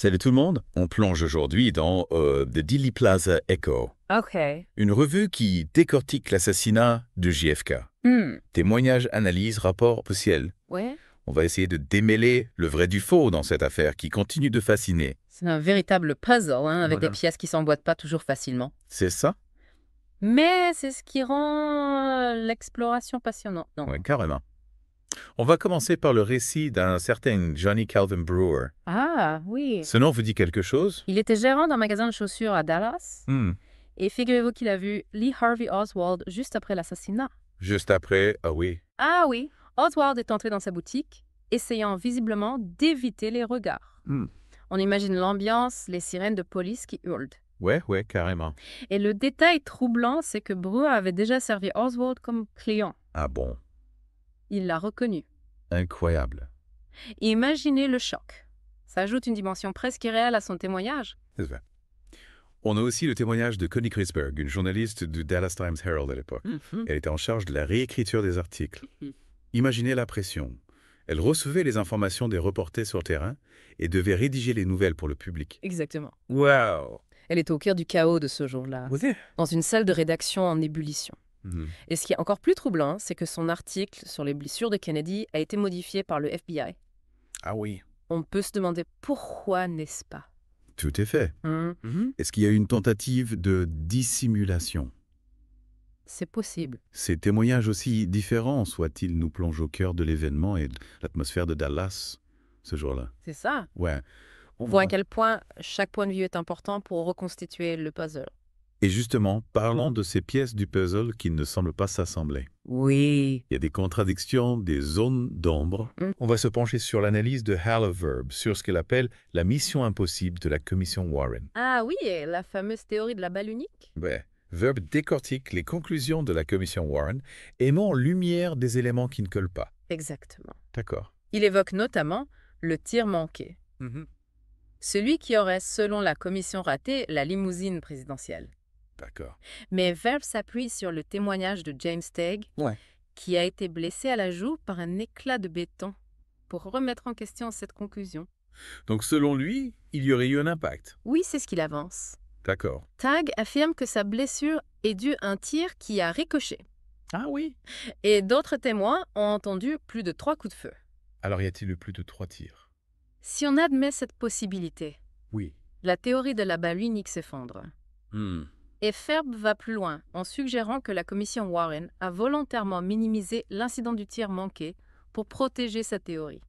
Salut tout le monde, on plonge aujourd'hui dans The Dealey Plaza Echo, Ok. une revue qui décortique l'assassinat de JFK. Témoignages, analyses, rapports au ciel. Ouais. On va essayer de démêler le vrai du faux dans cette affaire qui continue de fasciner. C'est un véritable puzzle, hein, avec Voilà. des pièces qui s'emboîtent pas toujours facilement. C'est ça? Mais c'est ce qui rend l'exploration passionnante, non? Oui, carrément. On va commencer par le récit d'un certain Johnny Calvin Brewer. Ah, oui. Ce nom vous dit quelque chose? Il était gérant d'un magasin de chaussures à Dallas. Hmm. Et figurez-vous qu'il a vu Lee Harvey Oswald juste après l'assassinat. Juste après, ah oui. Ah oui, Oswald est entré dans sa boutique, essayant visiblement d'éviter les regards. Hmm. On imagine l'ambiance, les sirènes de police qui hurlent. Ouais, carrément. Et le détail troublant, c'est que Brewer avait déjà servi Oswald comme client. Ah bon, Il l'a reconnu. incroyable. Imaginez le choc. Ça ajoute une dimension presque irréelle à son témoignage. C'est vrai. On a aussi le témoignage de Connie Crisberg, une journaliste du Dallas Times Herald à l'époque. Elle était en charge de la réécriture des articles. Imaginez la pression. Elle recevait les informations des reporters sur le terrain et devait rédiger les nouvelles pour le public. Exactement. Wow! Elle était au cœur du chaos de ce jour-là, dans une salle de rédaction en ébullition. Et ce qui est encore plus troublant, c'est que son article sur les blessures de Kennedy a été modifié par le FBI. Ah oui. On peut se demander pourquoi, n'est-ce pas? Tout est fait. Est-ce qu'il y a eu une tentative de dissimulation? C'est possible. Ces témoignages aussi différents soient-ils nous plongent au cœur de l'événement et de l'atmosphère de Dallas ce jour-là. C'est ça. Ouais. On voit à quel point chaque point de vue est important pour reconstituer le puzzle. Et justement, parlons de ces pièces du puzzle qui ne semblent pas s'assembler. Oui. Il y a des contradictions, des zones d'ombre. On va se pencher sur l'analyse de Hal Verb, sur ce qu'elle appelle la mission impossible de la commission Warren. Ah oui, et la fameuse théorie de la balle unique? Ouais. Verb décortique les conclusions de la commission Warren et met en lumière des éléments qui ne collent pas. Exactement. D'accord. Il évoque notamment le tir manqué. Celui qui aurait, selon la commission, raté la limousine présidentielle. D'accord. Mais Verb s'appuie sur le témoignage de James Tague, qui a été blessé à la joue par un éclat de béton, pour remettre en question cette conclusion. Donc selon lui, il y aurait eu un impact. Oui, c'est ce qu'il avance. D'accord. Tague affirme que sa blessure est due à un tir qui a ricoché. Ah oui. Et d'autres témoins ont entendu plus de 3 coups de feu. Alors y a-t-il eu plus de 3 tirs? Si on admet cette possibilité, Oui. la théorie de la balle unique s'effondre. Et Ferb va plus loin en suggérant que la commission Warren a volontairement minimisé l'incident du tir manqué pour protéger sa théorie.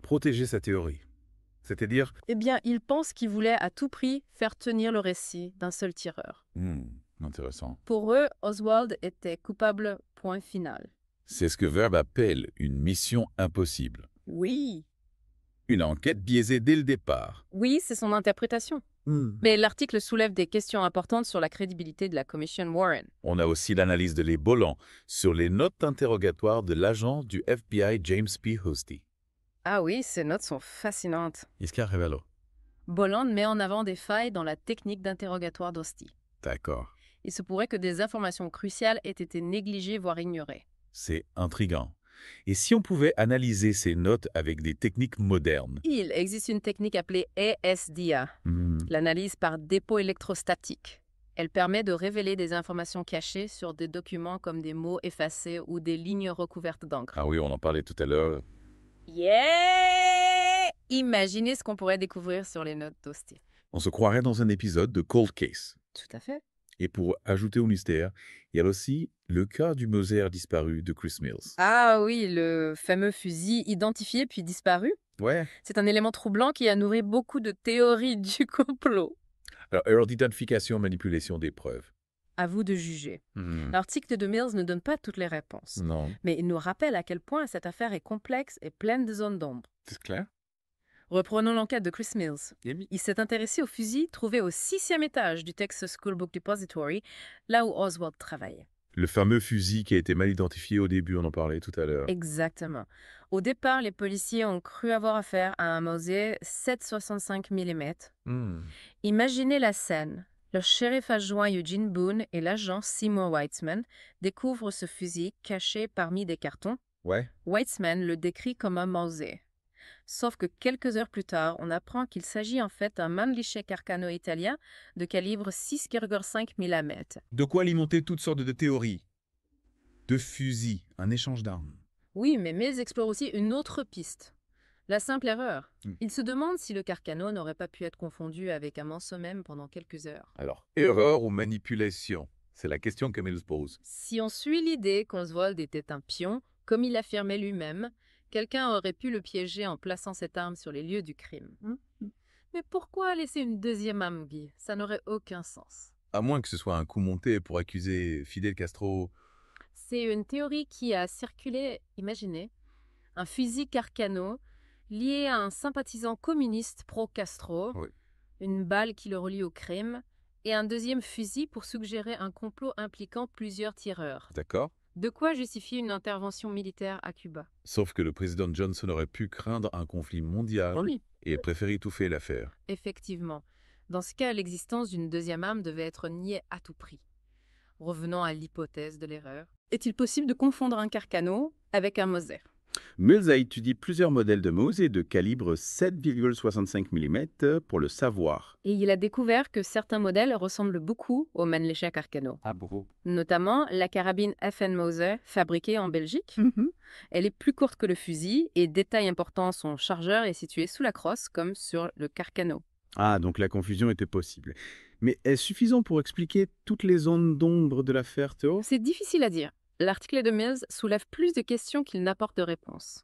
Protéger sa théorie. C'est-à-dire... Eh bien, il pense qu'il voulait à tout prix faire tenir le récit d'un seul tireur. Intéressant. Pour eux, Oswald était coupable, point final. C'est ce que Verb appelle une mission impossible. Oui. Une enquête biaisée dès le départ. Oui, c'est son interprétation. Mais l'article soulève des questions importantes sur la crédibilité de la commission Warren. On a aussi l'analyse de Les Bolland sur les notes interrogatoires de l'agent du FBI James P. Hosty. Ah oui, ces notes sont fascinantes. Isca Revelo. Bolland met en avant des failles dans la technique d'interrogatoire d'Hosty. D'accord. Il se pourrait que des informations cruciales aient été négligées, voire ignorées. C'est intriguant. Et si on pouvait analyser ces notes avec des techniques modernes? Il existe une technique appelée ASDA, l'analyse par dépôt électrostatique. Elle permet de révéler des informations cachées sur des documents comme des mots effacés ou des lignes recouvertes d'encre. Ah oui, on en parlait tout à l'heure. Yeah! Imaginez ce qu'on pourrait découvrir sur les notes d'Hosty. On se croirait dans un épisode de Cold Case. Tout à fait. Et pour ajouter au mystère, il y a aussi le cas du Mauser disparu de Chris Mills. Ah oui, le fameux fusil identifié puis disparu. Ouais. C'est un élément troublant qui a nourri beaucoup de théories du complot. Alors, erreur d'identification, manipulation des preuves. À vous de juger. L'article de Mills ne donne pas toutes les réponses. Non. Mais il nous rappelle à quel point cette affaire est complexe et pleine de zones d'ombre. C'est clair? Reprenons l'enquête de Chris Mills. Il s'est intéressé au fusil trouvé au 6e étage du Texas School Book Depository, là où Oswald travaillait. Le fameux fusil qui a été mal identifié au début, on en parlait tout à l'heure. Exactement. Au départ, les policiers ont cru avoir affaire à un Mauser 7,65 mm. Imaginez la scène. Le shérif adjoint Eugene Boone et l'agent Seymour Weitzman découvrent ce fusil caché parmi des cartons. Ouais. Weitzman le décrit comme un Mauser. Sauf que quelques heures plus tard, on apprend qu'il s'agit en fait d'un Mannlicher Carcano italien de calibre 6,5 mm. De quoi alimenter toutes sortes de théories. De fusils, un échange d'armes. Oui, mais Mills explore aussi une autre piste. La simple erreur. Hmm. Il se demande si le Carcano n'aurait pas pu être confondu avec un manceau même pendant quelques heures. Alors, erreur ou manipulation? C'est la question que Mills pose. Si on suit l'idée qu'Oswald était un pion, comme il affirmait lui-même, quelqu'un aurait pu le piéger en plaçant cette arme sur les lieux du crime. Mais pourquoi laisser une deuxième arme, Guy? Ça n'aurait aucun sens. À moins que ce soit un coup monté pour accuser Fidel Castro. C'est une théorie qui a circulé, imaginez, un fusil Carcano lié à un sympathisant communiste pro-Castro, Oui. une balle qui le relie au crime, et un deuxième fusil pour suggérer un complot impliquant plusieurs tireurs. D'accord. De quoi justifier une intervention militaire à Cuba? Sauf que le président Johnson aurait pu craindre un conflit mondial Oui, et il préfère étouffer l'affaire. effectivement. Dans ce cas, l'existence d'une deuxième arme devait être niée à tout prix. Revenons à l'hypothèse de l'erreur. Est-il possible de confondre un Carcano avec un Mauser? Mills a étudié plusieurs modèles de Mauser de calibre 7,65 mm pour le savoir. Et il a découvert que certains modèles ressemblent beaucoup au Mannlicher Carcano. Ah bon? Notamment la carabine FN Mauser fabriquée en Belgique. Elle est plus courte que le fusil et, détail important, son chargeur est situé sous la crosse comme sur le Carcano. Ah, donc la confusion était possible. Mais est-ce suffisant pour expliquer toutes les zones d'ombre de l'affaire, Théo? C'est difficile à dire. L'article de Mills soulève plus de questions qu'il n'apporte de réponses.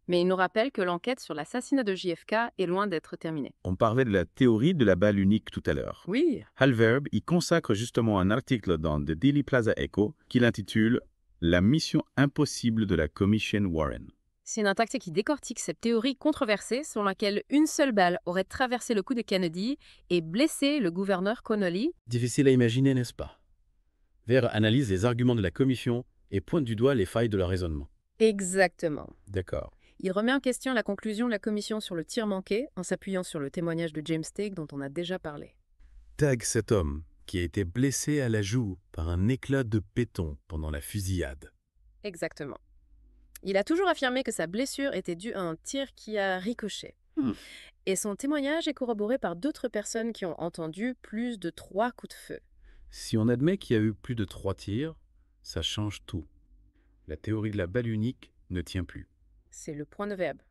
Mais il nous rappelle que l'enquête sur l'assassinat de JFK est loin d'être terminée. On parlait de la théorie de la balle unique tout à l'heure. Oui. Hal Verb y consacre justement un article dans The Daily Plaza Echo qu'il intitule « La mission impossible de la Commission Warren ». C'est une attaque qui décortique cette théorie controversée selon laquelle une seule balle aurait traversé le cou de Kennedy et blessé le gouverneur Connolly. Difficile à imaginer, n'est-ce pas? Verb analyse les arguments de la commission et pointe du doigt les failles de leur raisonnement. Exactement. D'accord. Il remet en question la conclusion de la commission sur le tir manqué en s'appuyant sur le témoignage de James Tague dont on a déjà parlé. Tag cet homme qui a été blessé à la joue par un éclat de béton pendant la fusillade. Exactement. Il a toujours affirmé que sa blessure était due à un tir qui a ricoché. Et son témoignage est corroboré par d'autres personnes qui ont entendu plus de 3 coups de feu. Si on admet qu'il y a eu plus de 3 tirs, ça change tout. La théorie de la balle unique ne tient plus. C'est le point de Verbe.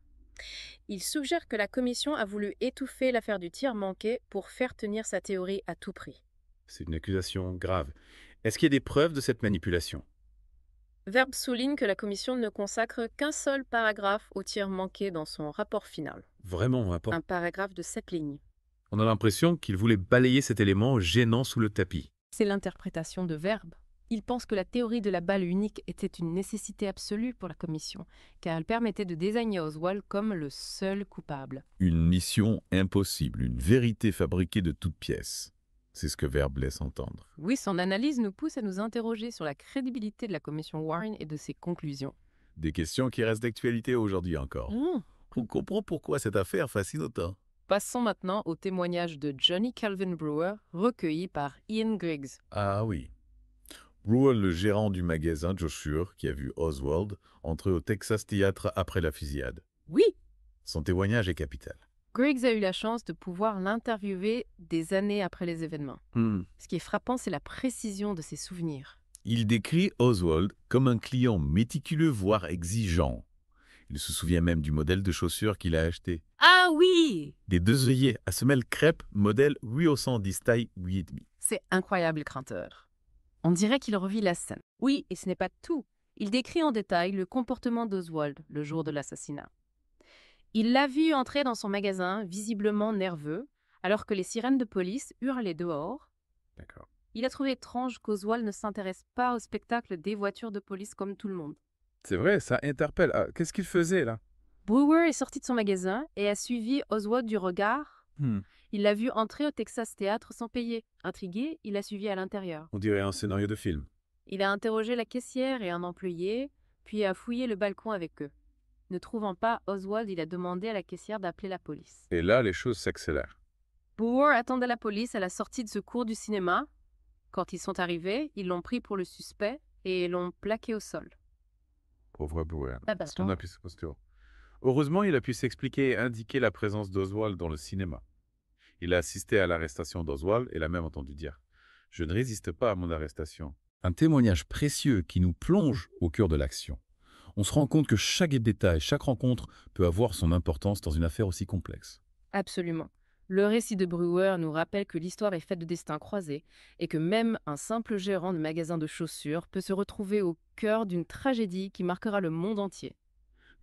Il suggère que la commission a voulu étouffer l'affaire du tir manqué pour faire tenir sa théorie à tout prix. C'est une accusation grave. Est-ce qu'il y a des preuves de cette manipulation? Verbe souligne que la commission ne consacre qu'un seul paragraphe au tir manqué dans son rapport final. Vraiment important. Un paragraphe de 7 lignes. On a l'impression qu'il voulait balayer cet élément gênant sous le tapis. C'est l'interprétation de Verbe. Il pense que la théorie de la balle unique était une nécessité absolue pour la commission, car elle permettait de désigner Oswald comme le seul coupable. Une mission impossible, une vérité fabriquée de toutes pièces. C'est ce que Verbe laisse entendre. Oui, son analyse nous pousse à nous interroger sur la crédibilité de la commission Warren et de ses conclusions. Des questions qui restent d'actualité aujourd'hui encore. On comprend pourquoi cette affaire fascine autant. Passons maintenant au témoignage de Johnny Calvin Brewer, recueilli par Ian Griggs. Ah oui. Brewer, le gérant du magasin Joshua, qui a vu Oswald entrer au Texas Theatre après la fusillade. Oui, Son témoignage est capital. Griggs a eu la chance de pouvoir l'interviewer des années après les événements. Ce qui est frappant, c'est la précision de ses souvenirs. Il décrit Oswald comme un client méticuleux, voire exigeant. Il se souvient même du modèle de chaussures qu'il a acheté. Ah oui! Des 2 œillets à semelle crêpe, modèle 810 taille 8,5. C'est incroyable, le crainteur. On dirait qu'il revit la scène. Oui, et ce n'est pas tout. Il décrit en détail le comportement d'Oswald le jour de l'assassinat. Il l'a vu entrer dans son magasin, visiblement nerveux, alors que les sirènes de police hurlaient dehors. D'accord. Il a trouvé étrange qu'Oswald ne s'intéresse pas au spectacle des voitures de police comme tout le monde. C'est vrai, ça interpelle. Ah, qu'est-ce qu'il faisait là? Brewer est sorti de son magasin et a suivi Oswald du regard. Il l'a vu entrer au Texas Theatre sans payer. Intrigué, il l'a suivi à l'intérieur. On dirait un scénario de film. Il a interrogé la caissière et un employé, puis a fouillé le balcon avec eux. Ne trouvant pas Oswald, il a demandé à la caissière d'appeler la police. Et là, les choses s'accélèrent. Brewer attendait la police à la sortie de ce cours du cinéma. Quand ils sont arrivés, ils l'ont pris pour le suspect et l'ont plaqué au sol. Pauvre Brewer. Ah bah, C'est ton posture. Heureusement, il a pu s'expliquer et indiquer la présence d'Oswald dans le cinéma. Il a assisté à l'arrestation d'Oswald et l'a même entendu dire « Je ne résiste pas à mon arrestation ». Un témoignage précieux qui nous plonge au cœur de l'action. On se rend compte que chaque détail, chaque rencontre peut avoir son importance dans une affaire aussi complexe. Absolument. Le récit de Brewer nous rappelle que l'histoire est faite de destins croisés et que même un simple gérant de magasin de chaussures peut se retrouver au cœur d'une tragédie qui marquera le monde entier.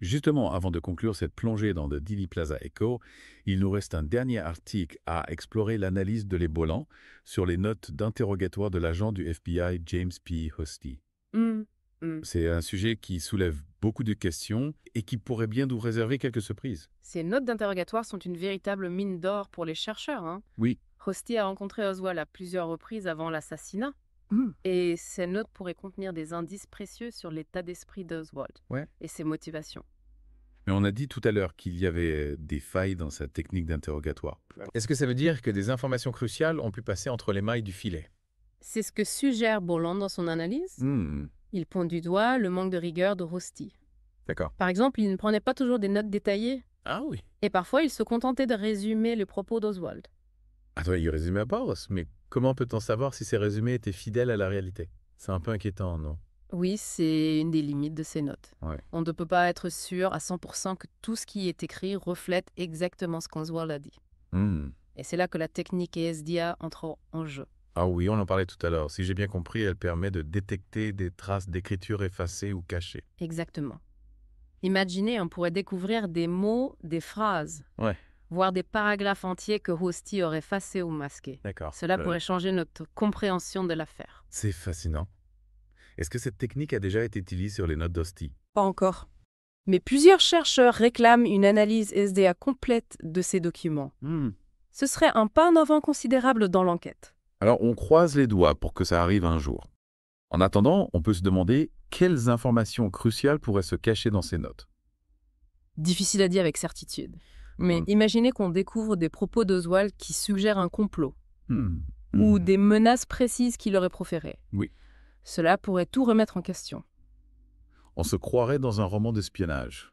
Justement, avant de conclure cette plongée dans The Dealey Plaza Echo, il nous reste un dernier article à explorer l'analyse de l'Ebolan sur les notes d'interrogatoire de l'agent du FBI James P. Hosty. C'est un sujet qui soulève beaucoup de questions et qui pourrait bien nous réserver quelques surprises. Ces notes d'interrogatoire sont une véritable mine d'or pour les chercheurs, hein. Oui. Hosty a rencontré Oswald à plusieurs reprises avant l'assassinat. Et ces notes pourraient contenir des indices précieux sur l'état d'esprit d'Oswald et ses motivations. Mais on a dit tout à l'heure qu'il y avait des failles dans sa technique d'interrogatoire. Est-ce que ça veut dire que des informations cruciales ont pu passer entre les mailles du filet? C'est ce que suggère Boland dans son analyse. Il pointe du doigt le manque de rigueur de Hosty. D'accord. Par exemple, il ne prenait pas toujours des notes détaillées. Ah oui. Et parfois, il se contentait de résumer les propos d'Oswald. Attends, il résumait pas, mais comment peut-on savoir si ces résumés étaient fidèles à la réalité? C'est un peu inquiétant, non? Oui, c'est une des limites de ces notes. Ouais. On ne peut pas être sûr à 100% que tout ce qui est écrit reflète exactement ce qu'Oswald a dit. Et c'est là que la technique ESDA entre en jeu. Ah oui, on en parlait tout à l'heure. Si j'ai bien compris, elle permet de détecter des traces d'écriture effacées ou cachées. Exactement. Imaginez, on pourrait découvrir des mots, des phrases, voire des paragraphes entiers que Hosty aurait effacés ou masqués. D'accord. Cela pourrait changer notre compréhension de l'affaire. C'est fascinant. Est-ce que cette technique a déjà été utilisée sur les notes d'Hosty? Pas encore. Mais plusieurs chercheurs réclament une analyse SDA complète de ces documents. Ce serait un pas en avant considérable dans l'enquête. Alors, on croise les doigts pour que ça arrive un jour. En attendant, on peut se demander quelles informations cruciales pourraient se cacher dans ces notes. Difficile à dire avec certitude. Mais imaginez qu'on découvre des propos d'Oswald qui suggèrent un complot ou des menaces précises qu'il aurait proférées. Oui. Cela pourrait tout remettre en question. On se croirait dans un roman d'espionnage.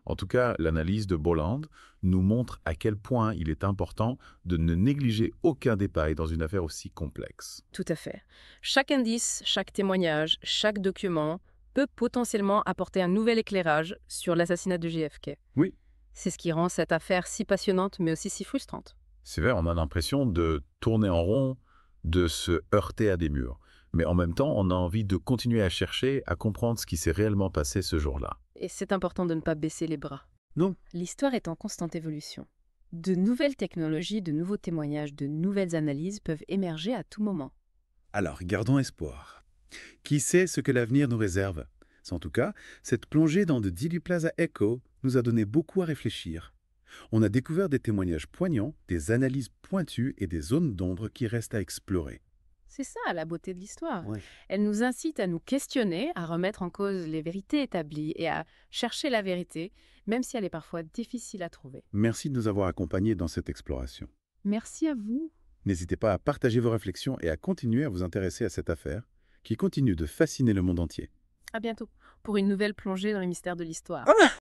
En tout cas, l'analyse de Boland nous montre à quel point il est important de ne négliger aucun détail dans une affaire aussi complexe. Tout à fait. Chaque indice, chaque témoignage, chaque document peut potentiellement apporter un nouvel éclairage sur l'assassinat de JFK. Oui. C'est ce qui rend cette affaire si passionnante, mais aussi si frustrante. C'est vrai, on a l'impression de tourner en rond, de se heurter à des murs. Mais en même temps, on a envie de continuer à chercher, à comprendre ce qui s'est réellement passé ce jour-là. Et c'est important de ne pas baisser les bras. Non. L'histoire est en constante évolution. De nouvelles technologies, de nouveaux témoignages, de nouvelles analyses peuvent émerger à tout moment. Alors, gardons espoir. Qui sait ce que l'avenir nous réserve? En tout cas, cette plongée dans The Dealey Plaza Echo nous a donné beaucoup à réfléchir. On a découvert des témoignages poignants, des analyses pointues et des zones d'ombre qui restent à explorer. C'est ça la beauté de l'histoire. Ouais. Elle nous incite à nous questionner, à remettre en cause les vérités établies et à chercher la vérité, même si elle est parfois difficile à trouver. Merci de nous avoir accompagnés dans cette exploration. Merci à vous. N'hésitez pas à partager vos réflexions et à continuer à vous intéresser à cette affaire qui continue de fasciner le monde entier. À bientôt pour une nouvelle plongée dans les mystères de l'histoire.